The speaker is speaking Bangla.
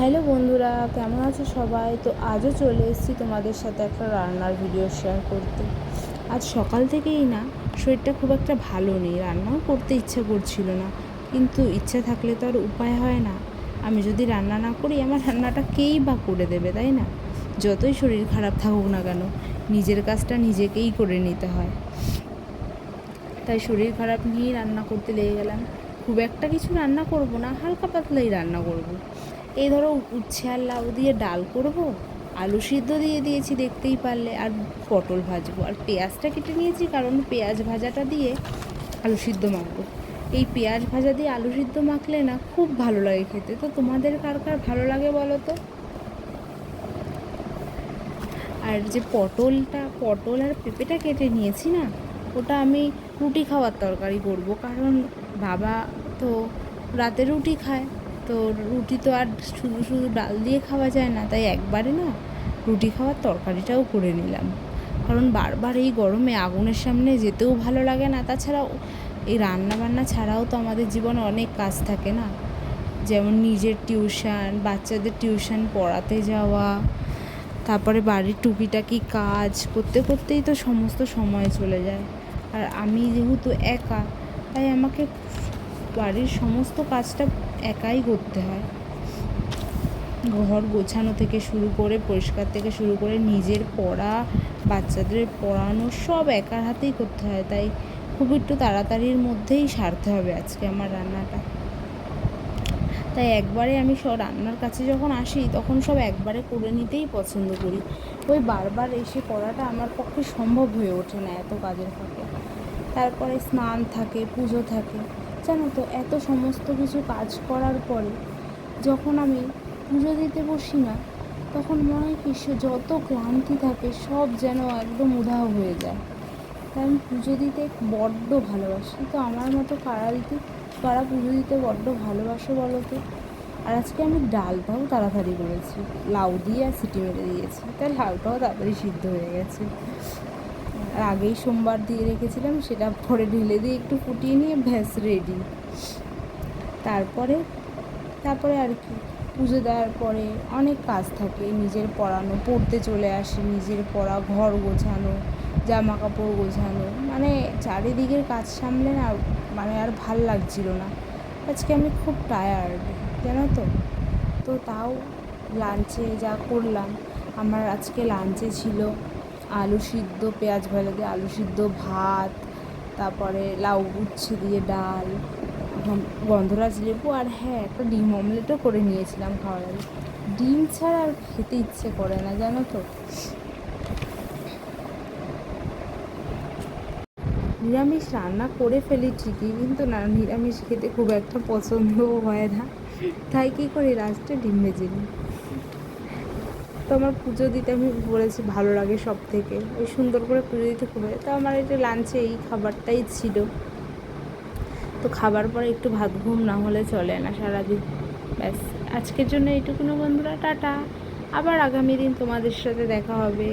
হ্যালো বন্ধুরা, কেমন আছো সবাই? তো আজও চলে এসেছি তোমাদের সাথে একটা রান্নার ভিডিও শেয়ার করতে। আজ সকাল থেকেই না শরীরটা খুব একটা ভালো নেই, রান্নাও করতে ইচ্ছা করছিল না, কিন্তু ইচ্ছা থাকলে তো আর উপায় হয় না। আমি যদি রান্না না করি আমার রান্নাটা কেই বা করে দেবে, তাই না? যতই শরীর খারাপ থাকুক না কেন, নিজের কাজটা নিজেকেই করে নিতে হয়। তাই শরীর খারাপ নিয়েই রান্না করতে লেগে গেলাম। খুব একটা কিছু রান্না করব না, হালকা পাতলাই রান্না করব। এই ধরো উচ্ছে আর লাউ দিয়ে ডাল করব, আলু সিদ্ধ দিয়ে দিয়েছি দেখতেই পারলে, আর পটল ভাজবো, আর পেঁয়াজটা কেটে নিয়েছি কারণ পেঁয়াজ ভাজাটা দিয়ে আলু সিদ্ধ মাখবো। এই পেঁয়াজ ভাজা দিয়ে আলু সিদ্ধ মাখলে না খুব ভালো লাগে খেতে। তো তোমাদের কার কার ভালো লাগে বলো তো? আর যে পটল আর পেঁপেটা কেটে নিয়েছি না, ওটা আমি রুটি খাওয়ার তরকারি করব, কারণ বাবা তো রাতে রুটি খায়। তো রুটি তো আর শুধু শুধু ডাল দিয়ে খাওয়া যায় না, তাই একবারে না রুটি খাওয়ার তরকারিটাও করে নিলাম। কারণ বারবার এই গরমে আগুনের সামনে যেতেও ভালো লাগে না। তাছাড়াও এই রান্না বান্না ছাড়াও তো আমাদের জীবনে অনেক কাজ থাকে না, যেমন নিজের টিউশন, বাচ্চাদের টিউশন পড়াতে যাওয়া, তারপরে বাড়ির টুকিটাকি কাজ করতে করতেই তো সমস্ত সময় চলে যায়। আর আমি যেহেতু একা, তাই আমাকে বাড়ির সমস্ত কাজটা একাই করতে হয়। ঘর গোছানো থেকে শুরু করে, পরিষ্কার থেকে শুরু করে, নিজের পড়া, বাচ্চাদের পড়ানো সব একার হাতেই করতে হয়। তাই খুব একটু তাড়াতাড়ির মধ্যেই সারতে হবে আজকে আমার রান্নাটা। তাই একবারে আমি রান্নার কাছে যখন আসি তখন সব একবারে করে নিতেই পছন্দ করি। ওই বারবার এসে করাটা আমার পক্ষে সম্ভব হয়ে ওঠে না এত কাজের ফাঁকে। তারপরে স্নান থাকে, পুজো থাকে, জানো তো, এত সমস্ত কিছু কাজ করার পরে যখন আমি পুজো দিতে বসি না, তখন মনে হয় কি যত ক্লান্তি থাকে সব যেন একদম উধাও হয়ে যায়। তাই আমি পুজো দিতে বড্ড ভালোবাসি। তো আমার মতো কারা পুজো দিতে বড্ড ভালোবাসো বলো তো? আর আজকে আমি ডালটাও তাড়াতাড়ি করেছি, লাউ দিয়ে আর সিটি মেরে দিয়েছি, তাই লাউটাও তাড়াতাড়ি সিদ্ধ হয়ে গেছে। আর আগেই সোমবার দিয়ে রেখেছিলাম, সেটা পরে ঢেলে দিয়ে একটু ফুটিয়ে নিয়ে ব্যাস রেডি। তারপরে তারপরে আর কি, পুজো দেওয়ার পরে অনেক কাজ থাকে, নিজের পড়তে চলে আসি, নিজের পড়া, ঘর গোছানো, জামা কাপড় গোছানো, মানে চারিদিকের কাজ সামলে না মানে আর ভাল লাগছিল না। আজকে আমি খুব টায়ার্ড, জানো তো। তো তাও লাঞ্চে যা করলাম, আমার আজকে লাঞ্চে ছিল আলু সিদ্ধ, পেঁয়াজ ভাজা দিয়ে আলু সিদ্ধ, ভাত, তারপরে লাউ উচ্ছে দিয়ে ডাল, গন্ধরাজ লেবু, আর হ্যাঁ, একটা ডিম অমলেটও করে নিয়েছিলাম খাওয়ার আগে। ডিম ছাড়া আর খেতে ইচ্ছে করে না, জানো তো। নিরামিষ রান্না করে ফেলি ঠিকই, কিন্তু না, নিরামিষ খেতে খুব একটা পছন্দও হয় না, তাই কী করি, লাস্টে ডিম ভেজে নিই। তো আমার পুজো দিতে আমি বলেছি ভালো লাগে সব থেকে, ওই সুন্দর করে পুজো দিতে খুব ভালো। তো আমার এটা লাঞ্চে এই খাবারটাই ছিল। তো খাবার পরে একটু ভাত ঘুম না হলে চলে না সারাদিন। ব্যাস, আজকের জন্য এইটুকুনো বন্ধুরা, টাটা। আবার আগামী দিন তোমাদের সাথে দেখা হবে।